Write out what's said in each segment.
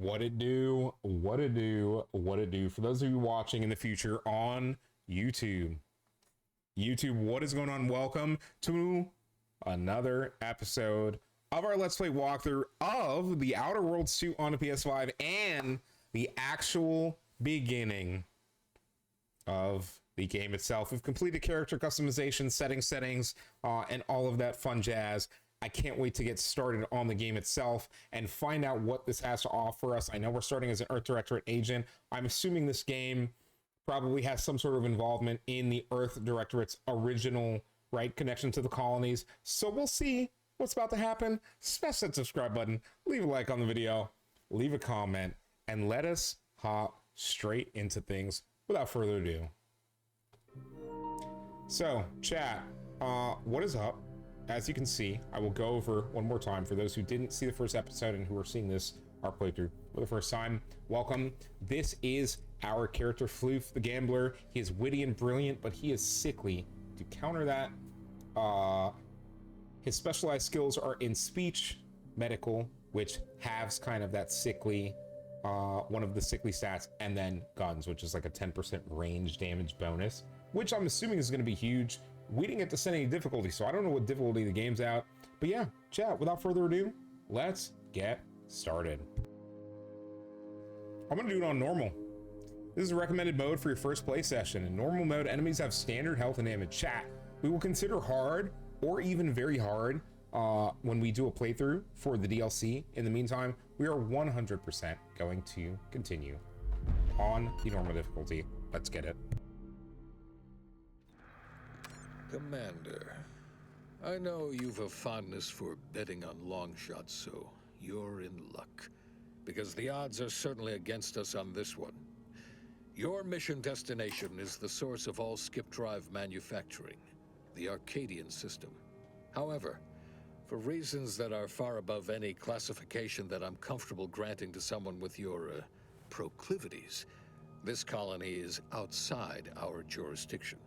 What it do? What it do? What it do? For those of you watching in the future on YouTube, what is going on? Welcome to another episode of our Let's Play walkthrough of the Outer Worlds 2 on the PS5 and the actual beginning of the game itself. We've completed character customization, settings, and all of that fun jazz. I can't wait to get started on the game itself and find out what this has to offer us. I know we're starting as an Earth Directorate agent. I'm assuming this game probably has some sort of involvement in the Earth Directorate's original, right, connection to the colonies. So we'll see what's about to happen. Smash that subscribe button, leave a like on the video, leave a comment, and let us hop straight into things without further ado. So, chat, what is up? As you can see, I will go over one more time for those who didn't see the first episode and who are seeing this, our playthrough, for the first time. Welcome. This is our character, Floof, the gambler. He is witty and brilliant, but he is sickly. To counter that, his specialized skills are in speech, medical, which halves kind of that sickly, one of the sickly stats, and then guns, which is like a 10% range damage bonus, which I'm assuming is going to be huge. We didn't get to set any difficulty, so I don't know what difficulty the game's at. But yeah, chat, without further ado, let's get started. I'm going to do it on normal. This is a recommended mode for your first play session. In normal mode, enemies have standard health and damage. Chat, we will consider hard or even very hard when we do a playthrough for the DLC. In the meantime, we are 100% going to continue on the normal difficulty. Let's get it. Commander, I know you've a fondness for betting on long shots, so you're in luck. Because the odds are certainly against us on this one. Your mission destination is the source of all skip drive manufacturing, the Arcadian system. However, for reasons that are far above any classification that I'm comfortable granting to someone with your proclivities, this colony is outside our jurisdiction.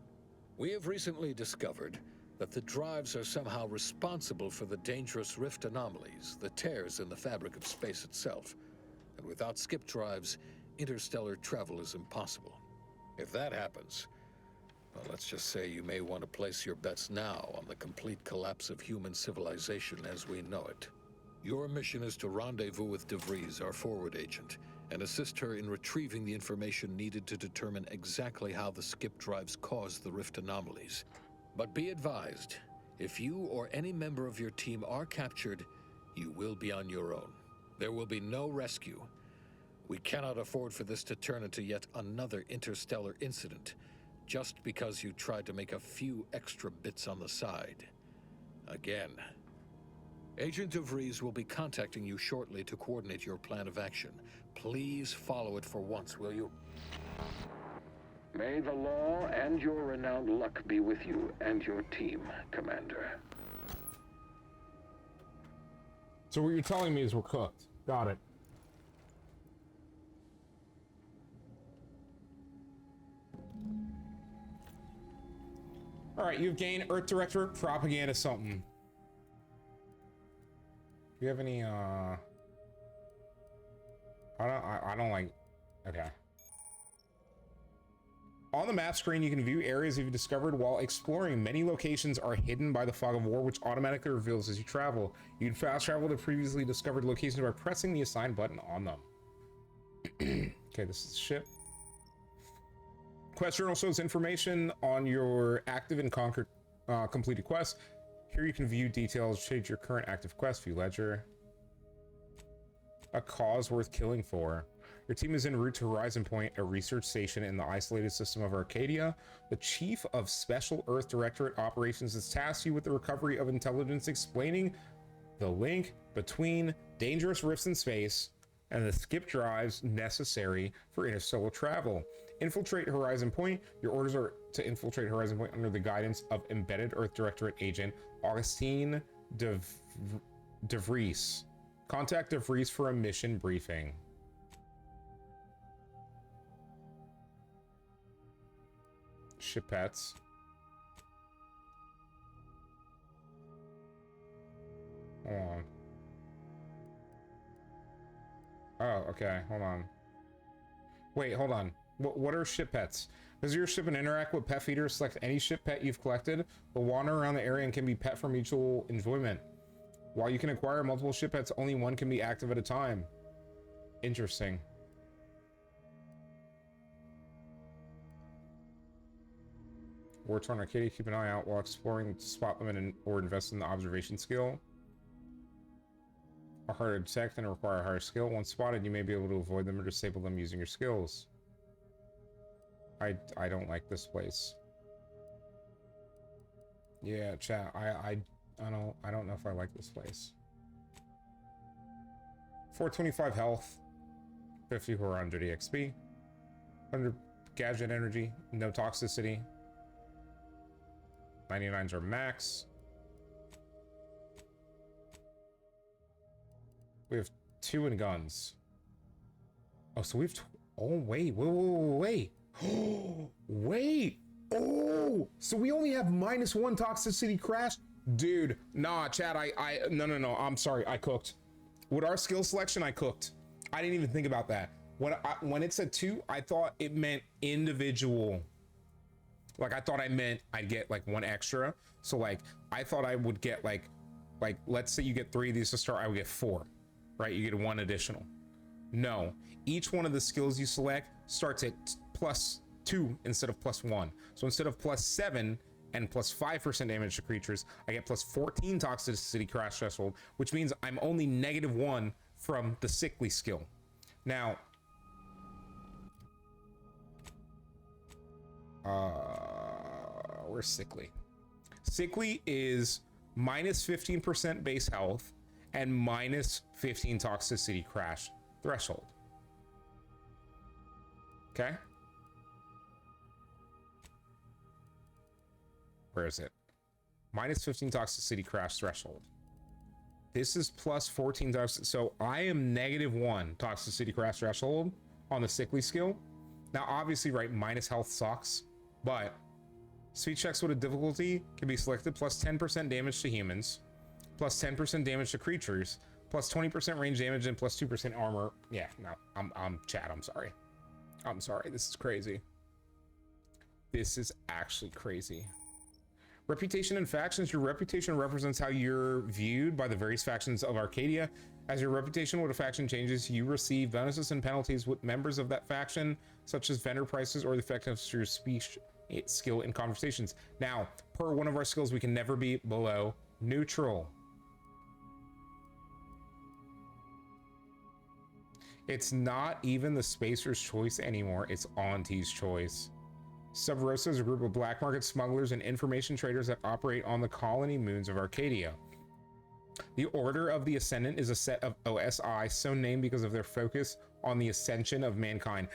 We have recently discovered that the drives are somehow responsible for the dangerous rift anomalies, the tears in the fabric of space itself. And without skip drives, interstellar travel is impossible. If that happens, well, let's just say you may want to place your bets now on the complete collapse of human civilization as we know it. Your mission is to rendezvous with DeVries, our forward agent, and assist her in retrieving the information needed to determine exactly how the skip drives cause the rift anomalies. But be advised, if you or any member of your team are captured, you will be on your own. There will be no rescue. We cannot afford for this to turn into yet another interstellar incident, just because you tried to make a few extra bits on the side. Again. Agent DeVries will be contacting you shortly to coordinate your plan of action. Please follow it for once, will you? May the law and your renowned luck be with you and your team, Commander. So what you're telling me is we're cooked. Got it. All right, you've gained Earth Directorate propaganda something. Do you have any, I don't like, okay. On the map screen, you can view areas you've discovered while exploring. Many locations are hidden by the fog of war, which automatically reveals as you travel. You can fast travel to previously discovered locations by pressing the assign button on them. Okay, this is the ship. Quest journal shows information on your active and completed quests. Here you can view details, change your current active quest, view ledger. A cause worth killing for. Your team is en route to Horizon Point, a research station in the isolated system of Arcadia. The Chief of Special Earth Directorate Operations has tasked you with the recovery of intelligence explaining the link between dangerous rifts in space and the skip drives necessary for interstellar travel. Infiltrate Horizon Point. Your orders are to infiltrate Horizon Point under the guidance of embedded Earth Directorate agent Augustine DeVries. Contact DeVries for a mission briefing. Shipettes. Hold on. Oh, okay. Hold on. Wait, hold on. What are ship pets? Does your ship and interact with pet feeders? Select any ship pet you've collected. Will wander around the area and can be pet for mutual enjoyment. While you can acquire multiple ship pets, only one can be active at a time. Interesting. Works on Arcadia. Keep an eye out while exploring to spot them or invest in the observation skill. Are harder to detect and require a higher skill. Once spotted, you may be able to avoid them or disable them using your skills. I don't like this place. Yeah, chat. I don't know if I like this place. 425 health, 50 or 100 EXP, 100 gadget energy, no toxicity. 99s are max. We have 2 in guns. Oh, so we have oh wait. Wait. Oh, so we only have -1 toxicity crash? Dude, nah, chat, no, I'm sorry, I cooked. With our skill selection, I cooked. I didn't even think about that. When it said 2, I thought it meant individual. Like, I thought I meant I'd get like 1 extra. So like, I thought I would get like, let's say you get 3 of these to start, I would get 4, right? You get 1 additional. No, each one of the skills you select starts at +2 instead of +1. So instead of +7 and +5% damage to creatures, I get +14 toxicity crash threshold, which means I'm only -1 from the sickly skill. Now, where's sickly? Sickly is -15% base health and -15 toxicity crash threshold. Okay. Where is it? -15 toxicity crash threshold. This is +14 toxicity. So I am -1 toxicity crash threshold on the sickly skill. Now, obviously, right, minus health sucks, but speed checks with a difficulty can be selected +10% damage to humans, +10% damage to creatures, +20% range damage, and +2% armor. Yeah, no, I'm Chad. I'm sorry. I'm sorry. This is crazy. This is actually crazy. Reputation and factions. Your reputation represents how you're viewed by the various factions of Arcadia. As your reputation with a faction changes, you receive bonuses and penalties with members of that faction, such as vendor prices or the effectiveness of your speech skill in conversations. Now, per one of our skills, we can never be below neutral. It's not even the Spacer's choice anymore, it's Auntie's choice. Sub Rosa is a group of black market smugglers and information traders that operate on the colony moons of Arcadia. The Order of the Ascendant is a set of OSI so named because of their focus on the ascension of mankind.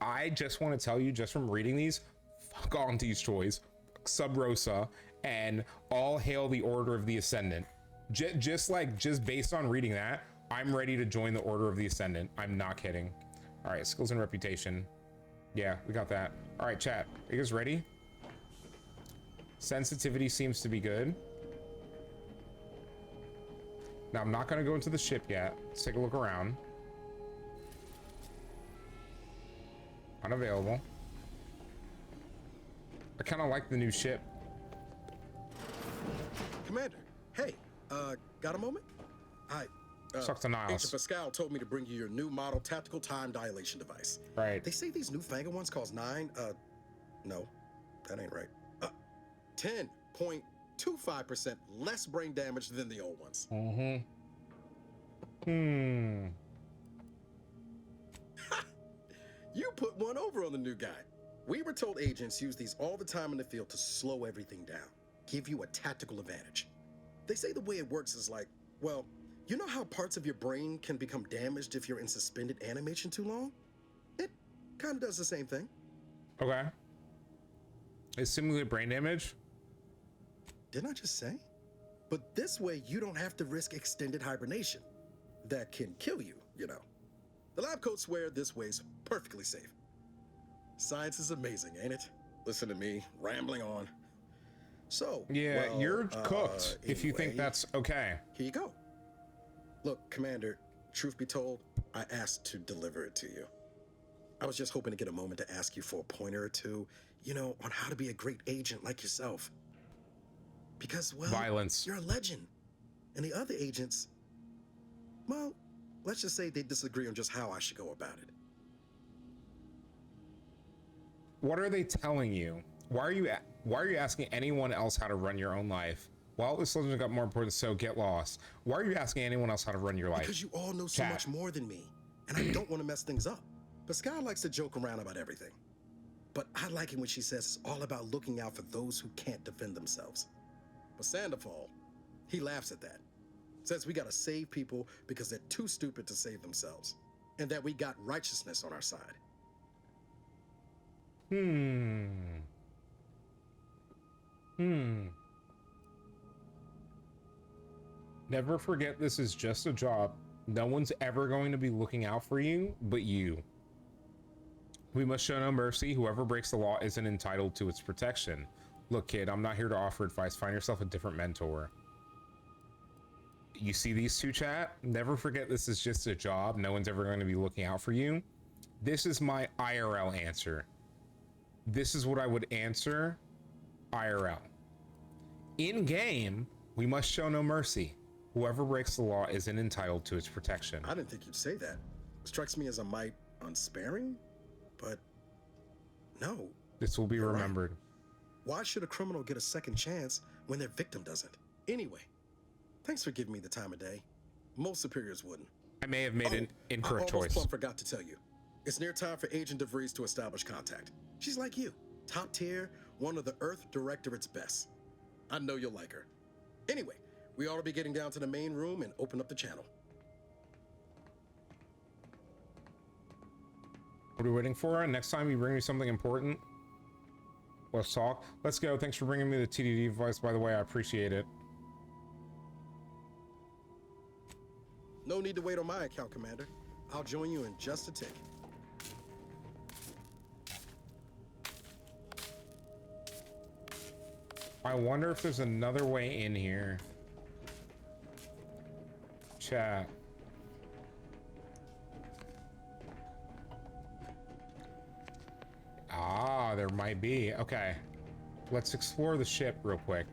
I just want to tell you, just from reading these, fuck Auntie's choice, Sub Rosa, and all hail the Order of the Ascendant. Just based on reading that, I'm ready to join the Order of the Ascendant. I'm not kidding. All right, skills and reputation. Yeah, we got that. All right, chat. Are you guys ready? Sensitivity seems to be good. Now, I'm not going to go into the ship yet. Let's take a look around. Unavailable. I kind of like the new ship. Commander, hey, got a moment? Suck to Niles. Agent Pascal told me to bring you your new model tactical time dilation device. Right. They say these newfangled ones cause no, that ain't right. 10.25% less brain damage than the old ones. You put one over on the new guy. We were told agents use these all the time in the field to slow everything down, give you a tactical advantage. They say the way it works is like, well, you know how parts of your brain can become damaged if you're in suspended animation too long? It kind of does the same thing. Okay. Is simulate brain damage? Didn't I just say? But this way, you don't have to risk extended hibernation. That can kill you, you know. The lab coats swear this way's perfectly safe. Science is amazing, ain't it? Listen to me, rambling on. So, yeah, well, you're cooked if you think anyway, that's okay. Here you go. Look, Commander, Truth be told, I asked to deliver it to you. I was just hoping to get a moment to ask you for a pointer or two, you know, on how to be a great agent like yourself. Because, well, Violence. you're a legend. And the other agents, well, let's just say they disagree on just how I should go about it. What are they telling you? Why are you asking anyone else how to run your own life? Well, this legend got more important, so get lost. Why are you asking anyone else how to run your life? Because you all know so much more than me, and I don't want to mess things up. But Sky likes to joke around about everything. But I like it when she says it's all about looking out for those who can't defend themselves. But Sandoval, he laughs at that. Says we gotta save people because they're too stupid to save themselves. And that we got righteousness on our side. Never forget this is just a job. No one's ever going to be looking out for you but you. We must show no mercy. Whoever breaks the law isn't entitled to its protection. Look, kid, I'm not here to offer advice. Find yourself a different mentor. You see these two, chat? Never forget this is just a job. No one's ever going to be looking out for you. This is my IRL answer. This is what I would answer IRL. In game, we must show no mercy. Whoever breaks the law isn't entitled to its protection. I didn't think you'd say that. Strikes me as a mite unsparing, but no. This will be remembered. Right. Why should a criminal get a second chance when their victim doesn't? Anyway, thanks for giving me the time of day. Most superiors wouldn't. I may have made an incorrect I almost choice. forgot to tell you. It's near time for Agent DeVries to establish contact. She's like you, top tier, one of the Earth Directorate's best. I know you'll like her. Anyway, we ought to be getting down to the main room and open up the channel. What are we waiting for? Next time you bring me something important, let's talk. Let's go. Thanks for bringing me the TDD device, by the way. I appreciate it. No need to wait on my account, Commander. I'll join you in just a tick. I wonder if there's another way in here. Chat. Ah, there might be. Okay. Let's explore the ship real quick.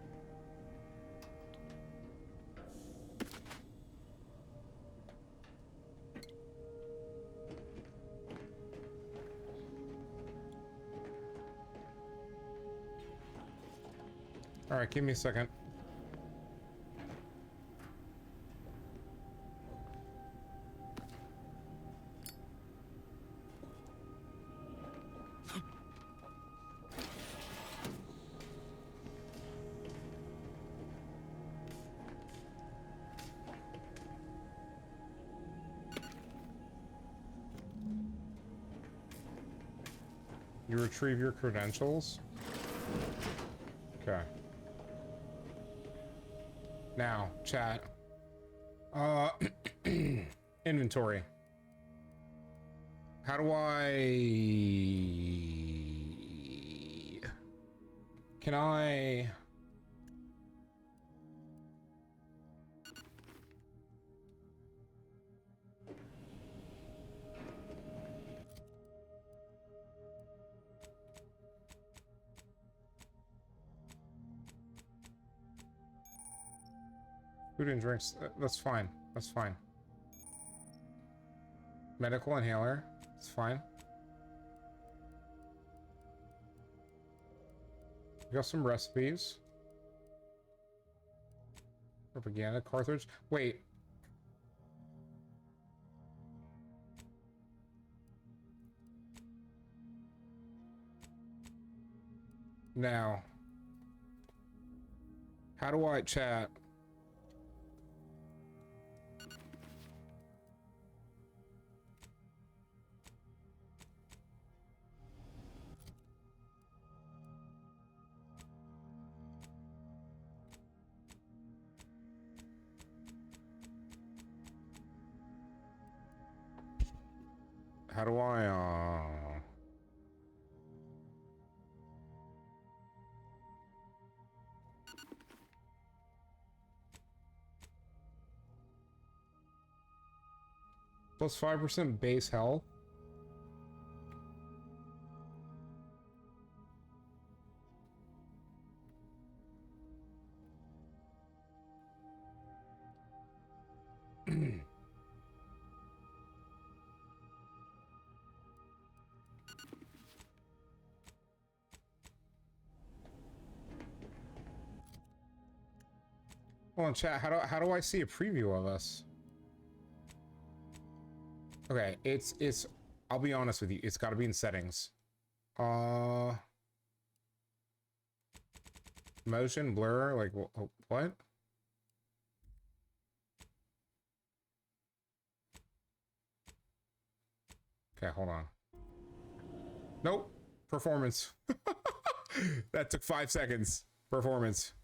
All right, give me a second. You retrieve your credentials? Okay. Now, chat. Inventory. How do can I... Food and drinks, that's fine. That's fine. Medical inhaler, it's fine. We got some recipes. Propaganda cartridge. Wait. Now. How do I chat? How do I, Plus 5% base health. Hold on, chat. How do I see a preview of us? Okay, it's. I'll be honest with you. It's got to be in settings. Motion blur. Like what? Okay, hold on. Nope. Performance. That took 5 seconds. Performance.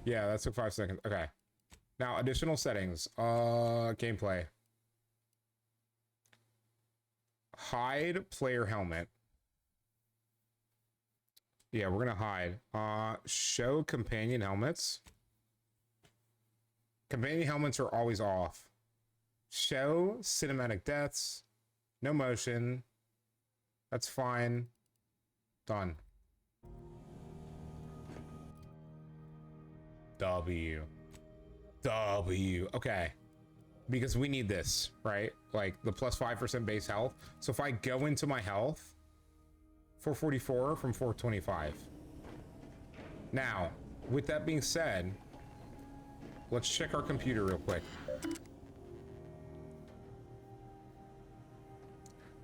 Yeah, that took 5 seconds. Okay. Now, additional settings. Gameplay. Hide player helmet. Yeah, we're gonna hide. Show companion helmets. Companion helmets are always off. Show cinematic deaths. No motion. That's fine. Done. W. Okay. Because we need this, right? Like the plus 5% base health. So if I go into my health, 444 from 425. Now, with that being said, let's check our computer real quick.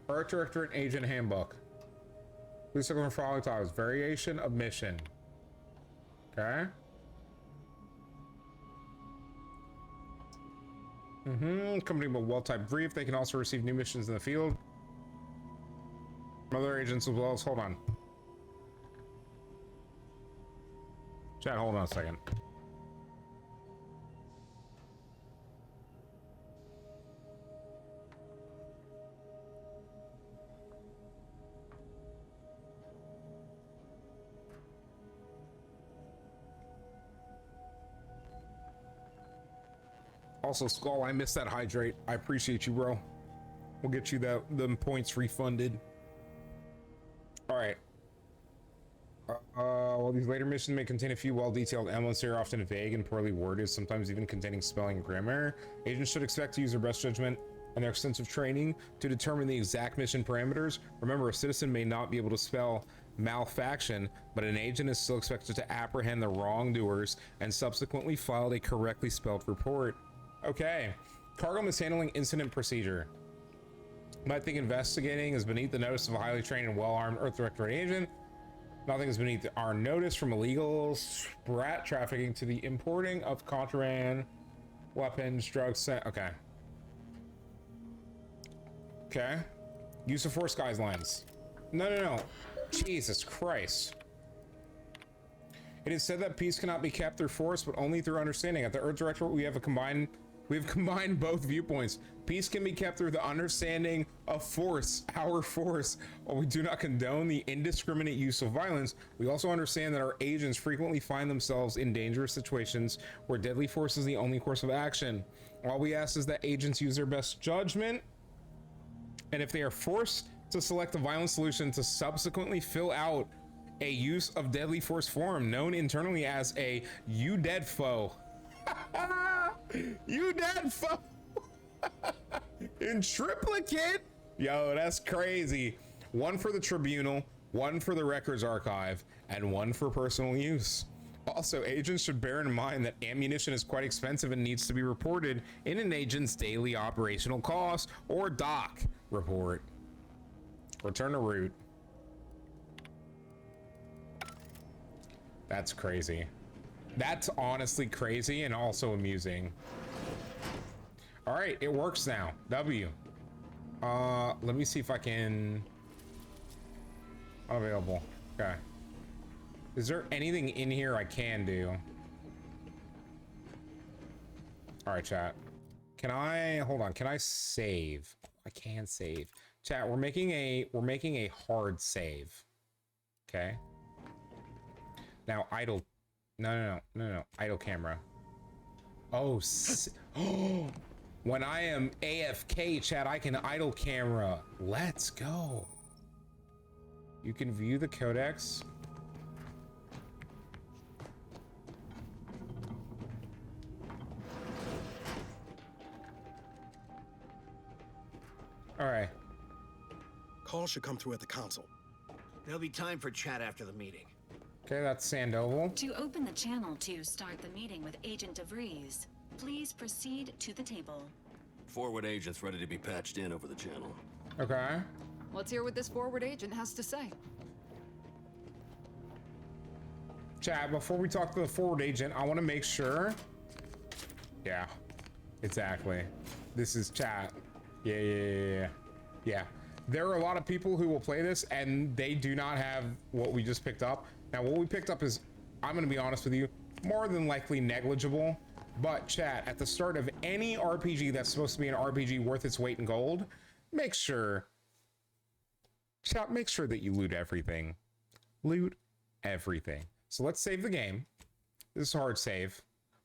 Art Director and Agent Handbook. Please look for following titles. Variation of mission. Okay. Company with well-typed brief. They can also receive new missions in the field. Other agents as well as, hold on. Chat, hold on a second. Also, Skull, I missed that hydrate. I appreciate you, bro. We'll get you them points refunded. All right. While these later missions may contain a few well-detailed emblems, they are often vague and poorly worded, sometimes even containing spelling and grammar. Agents should expect to use their best judgment and their extensive training to determine the exact mission parameters. Remember, a citizen may not be able to spell malfaction, but an agent is still expected to apprehend the wrongdoers and subsequently file a correctly spelled report. Okay. Cargo mishandling incident procedure. Might think investigating is beneath the notice of a highly trained and well-armed Earth Directorate agent. Nothing is beneath our notice, from illegal rat trafficking to the importing of contraband, weapons, drugs. Okay. Okay. Use of force guidelines. No. Jesus Christ. It is said that peace cannot be kept through force, but only through understanding. At the Earth Directorate, we have combined both viewpoints. Peace can be kept through the understanding of force, our force. While we do not condone the indiscriminate use of violence, we also understand that our agents frequently find themselves in dangerous situations where deadly force is the only course of action. All we ask is that agents use their best judgment, and if they are forced to select a violent solution, to subsequently fill out a use of deadly force form known internally as a "you dead foe." You dead foe. In triplicate. Yo, that's crazy. One for the tribunal, one for the records archive, and one for personal use. Also, agents should bear in mind that ammunition is quite expensive and needs to be reported in an agent's daily operational cost or doc report. Return to route. That's crazy. That's honestly crazy and also amusing. All right, it works now. W. Let me see if I can. Unavailable. Okay. Is there anything in here I can do? All right, chat. Can I hold on? Can I save? I can save. Chat, we're making a hard save. Okay. Now idle. No. Idle camera. Oh. Oh. When I am AFK, chat, I can idle camera. Let's go. You can view the codex. All right. Calls should come through at the console. There'll be time for chat after the meeting. Okay, that's Sandoval. To open the channel to start the meeting with Agent DeVries, please proceed to the table. Forward agent's ready to be patched in over the channel. Okay. Let's hear what this forward agent has to say. Chat, before we talk to the forward agent, I want to make sure. Yeah, exactly. This is chat. Yeah. There are a lot of people who will play this and they do not have what we just picked up. Now, what we picked up is, I'm going to be honest with you, more than likely negligible. But chat, at the start of any RPG that's supposed to be an RPG worth its weight in gold, make sure that you loot everything. Loot everything. So let's save the game. This is a hard save.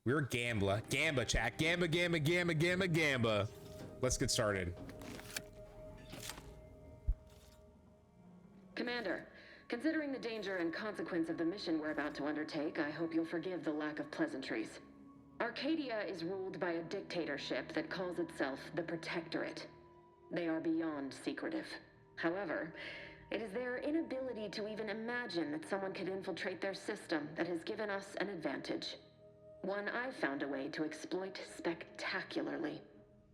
We're a gambler. Gamba, chat. Gamba. Let's get started. Commander, considering the danger and consequence of the mission we're about to undertake, I hope you'll forgive the lack of pleasantries. Arcadia is ruled by a dictatorship that calls itself the Protectorate. They are beyond secretive. However, it is their inability to even imagine that someone could infiltrate their system that has given us an advantage. One I've found a way to exploit spectacularly.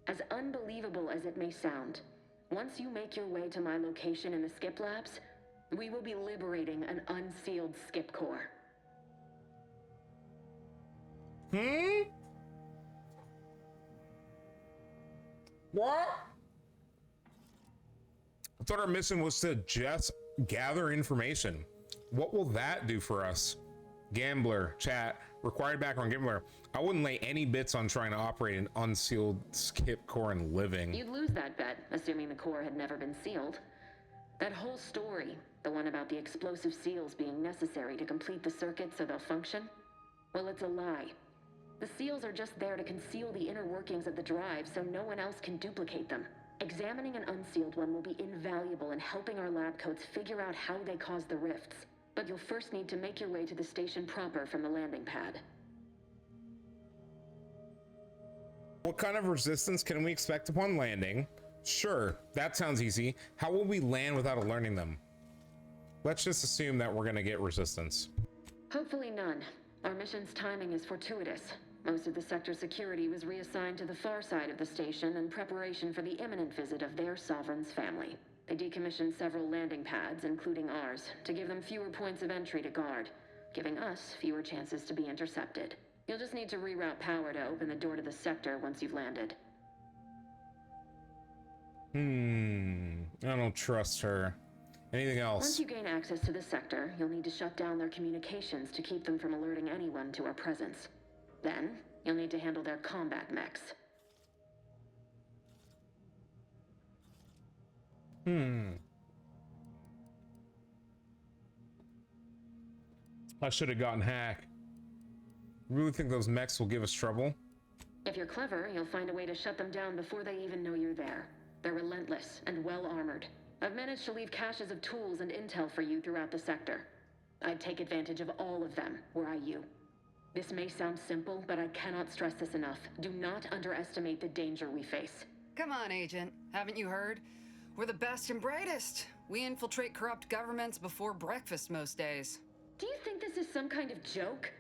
As unbelievable as it may sound, once you make your way to my location in the Skip Labs, we will be liberating an unsealed Skip core. What? I thought our mission was to just gather information. What will that do for us? Gambler, chat, required background gambler. I wouldn't lay any bits on trying to operate an unsealed skip core and living. You'd lose that bet, assuming the core had never been sealed. That whole story, the one about the explosive seals being necessary to complete the circuit so they'll function, well, it's a lie. The seals are just there to conceal the inner workings of the drive so no one else can duplicate them. Examining an unsealed one will be invaluable in helping our lab coats figure out how they cause the rifts. But you'll first need to make your way to the station proper from the landing pad. What kind of resistance can we expect upon landing? Sure, that sounds easy. How will we land without alerting them? Let's just assume that we're gonna get resistance. Hopefully none. Our mission's timing is fortuitous. Most of the sector security was reassigned to the far side of the station in preparation for the imminent visit of their sovereign's family. They decommissioned several landing pads, including ours, to give them fewer points of entry to guard, giving us fewer chances to be intercepted. You'll just need to reroute power to open the door to the sector once you've landed. I don't trust her. Anything else? Once you gain access to the sector, you'll need to shut down their communications to keep them from alerting anyone to our presence. Then, you'll need to handle their combat mechs. I should have gotten hack. Really think those mechs will give us trouble? If you're clever, you'll find a way to shut them down before they even know you're there. They're relentless and well-armored. I've managed to leave caches of tools and intel for you throughout the sector. I'd take advantage of all of them, were I you. This may sound simple, but I cannot stress this enough. Do not underestimate the danger we face. Come on, Agent. Haven't you heard? We're the best and brightest. We infiltrate corrupt governments before breakfast most days. Do you think this is some kind of joke?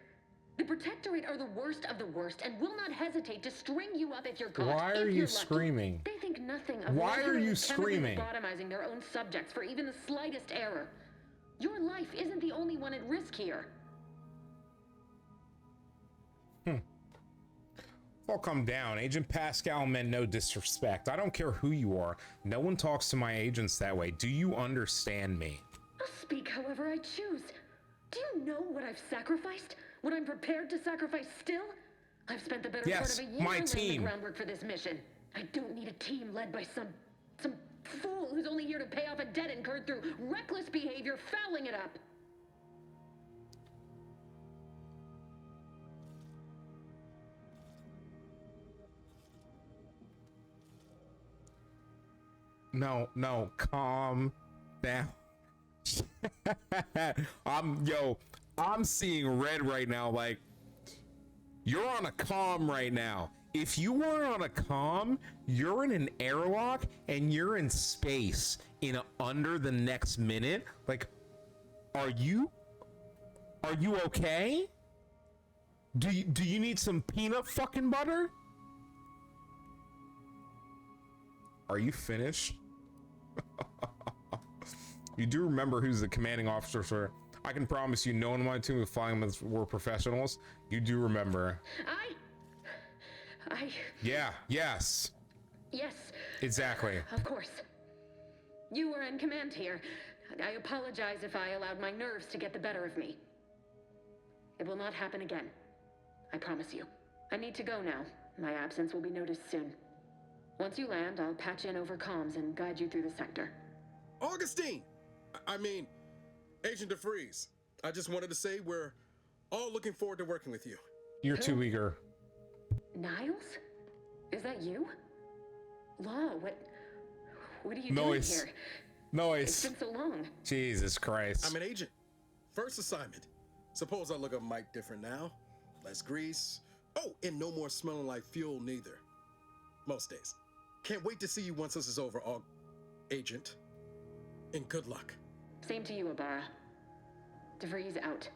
The Protectorate are the worst of the worst and will not hesitate to string you up if you're caught. Why are you screaming? They think nothing of Why are you screaming? Lobotomizing their own subjects for even the slightest error. Your life isn't the only one at risk here. I'll come down. Agent Pascal meant no disrespect. I don't care who you are. No one talks to my agents that way. Do you understand me? I'll speak however I choose. Do you know what I've sacrificed? What I'm prepared to sacrifice still? I've spent the better part of a year laying the groundwork for this mission. I don't need a team led by some fool who's only here to pay off a debt incurred through reckless behavior, fouling it up. no, calm down. I'm seeing red right now. Like, you're on a calm right now. If you were on a calm, you're in an airlock and you're in space in under the next minute. Like, are you okay? Do you need some peanut fucking butter? Are you finished? You do remember who's the commanding officer, sir? I can promise you no one on my team with flying were professionals. You do remember. Yeah, yes. Yes. Exactly. Of course. You were in command here. I apologize if I allowed my nerves to get the better of me. It will not happen again. I promise you. I need to go now. My absence will be noticed soon. Once you land, I'll patch in over comms and guide you through the sector. Augustine! I mean, Agent DeVries. I just wanted to say we're all looking forward to working with you. You're too eager. Niles? Is that you? Law, what are you doing here? Noise. It's been so long. Jesus Christ. I'm an agent. First assignment. Suppose I look a mite different now. Less grease. Oh, and no more smelling like fuel neither. Most days. Can't wait to see you once this is over, Agent. And good luck. Same to you, Ibarra. DeVries out.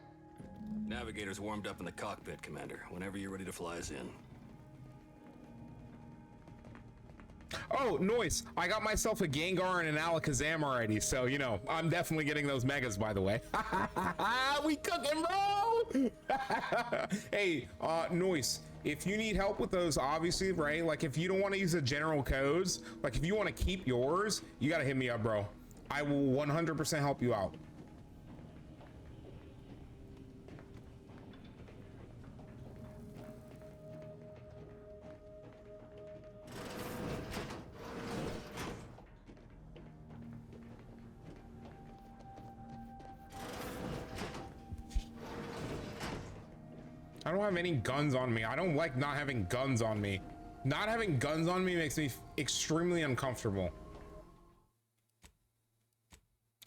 Navigator's warmed up in the cockpit, Commander. Whenever you're ready to fly us in. Oh, Noise. I got myself a Gengar and an Alakazam already, so, you know, I'm definitely getting those megas, by the way. We cooking, bro! Hey, Noise, if you need help with those, obviously, right? Like, if you don't want to use the general codes, like, if you want to keep yours, you got to hit me up, bro. I will 100% help you out. I don't have any guns on me. I don't like not having guns on me. Not having guns on me makes me extremely uncomfortable.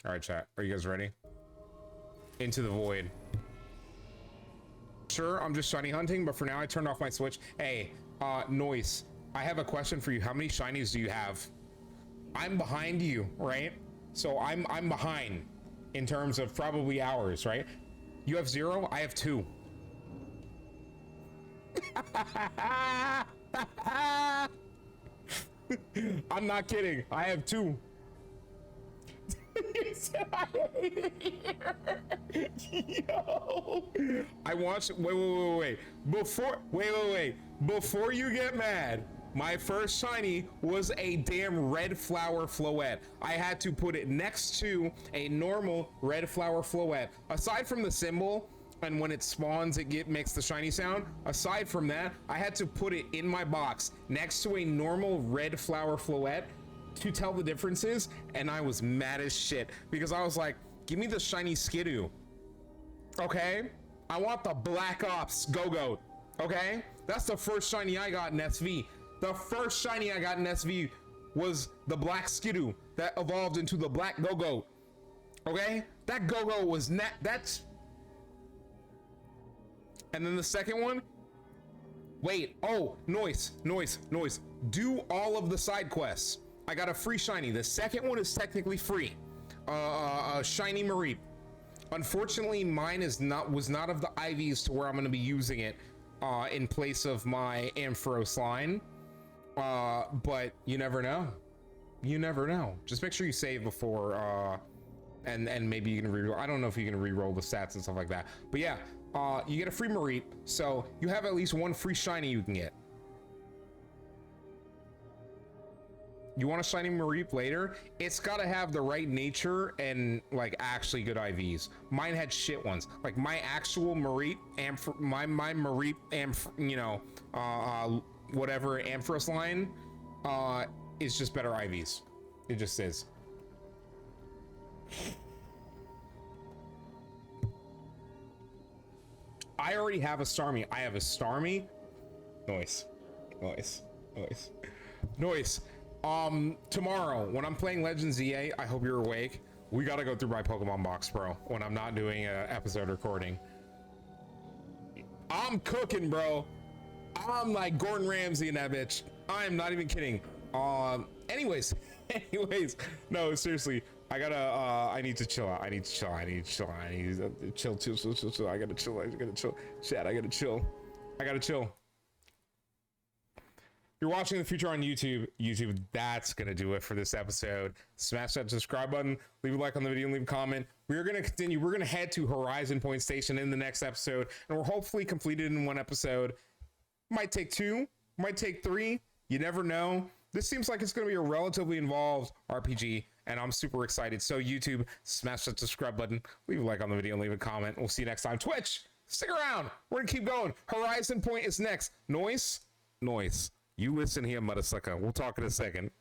All right, chat. Are you guys ready? Into the void. Sure, I'm just shiny hunting, but for now I turned off my switch. Hey, Noise, I have a question for you. How many shinies do you have? I'm behind you, right? So I'm behind in terms of probably hours, right? You have 0, I have 2. I'm not kidding. I have 2. Yo, I watched. Wait. Before you get mad, my first shiny was a damn red flower floette. I had to put it next to a normal red flower floette. Aside from the symbol, and when it spawns, it makes the shiny sound. Aside from that, I had to put it in my box next to a normal red flower floette to tell the differences, and I was mad as shit because I was like, give me the shiny Skidoo. Okay? I want the Black Ops Go-Goat. Okay? That's the first shiny I got in SV. The first shiny I got in SV was the Black Skidoo that evolved into the Black Go-Goat. Okay? That Go-Goat was that's... And then the second one, wait, oh, Noise. Do all of the side quests. I got a free shiny. The second one is technically free. Shiny Mareep. Unfortunately, mine was not of the IVs to where I'm going to be using it in place of my Ampharos line. But you never know. You never know. Just make sure you save before, and maybe you can reroll. I don't know if you can reroll the stats and stuff like that. But yeah, you get a free Mareep, so you have at least one free shiny you can get. You want a shiny Mareep later? It's got to have the right nature and like actually good IVs. Mine had shit ones. Like my actual Mareep, my Mareep, whatever Ampharos line, is just better IVs. It just is. I already have a Starmie. I have a Starmie. Noise. Tomorrow when I'm playing Legends EA, I hope you're awake. We gotta go through my Pokemon box, bro, when I'm not doing a episode recording. I'm cooking, bro. I'm like Gordon Ramsay in that bitch. I'm not even kidding. Anyways, no, seriously, I gotta, I need to chill out. I need to chill. I need to chill. I need to chill. I gotta chill. Chat, I gotta chill. You're watching the future on YouTube. That's gonna do it for this episode. Smash that subscribe button, leave a like on the video, and leave a comment. We're gonna continue. We're gonna head to Horizon Point Station in the next episode, and we're hopefully completed in one episode. Might take 2, might take 3. You never know. This seems like it's gonna be a relatively involved RPG, and I'm super excited. So YouTube, smash that subscribe button, leave a like on the video, and leave a comment. We'll see you next time. Twitch, stick around. We're gonna keep going. Horizon Point is next. Noise. You listen here, motherfucker. We'll talk in a second.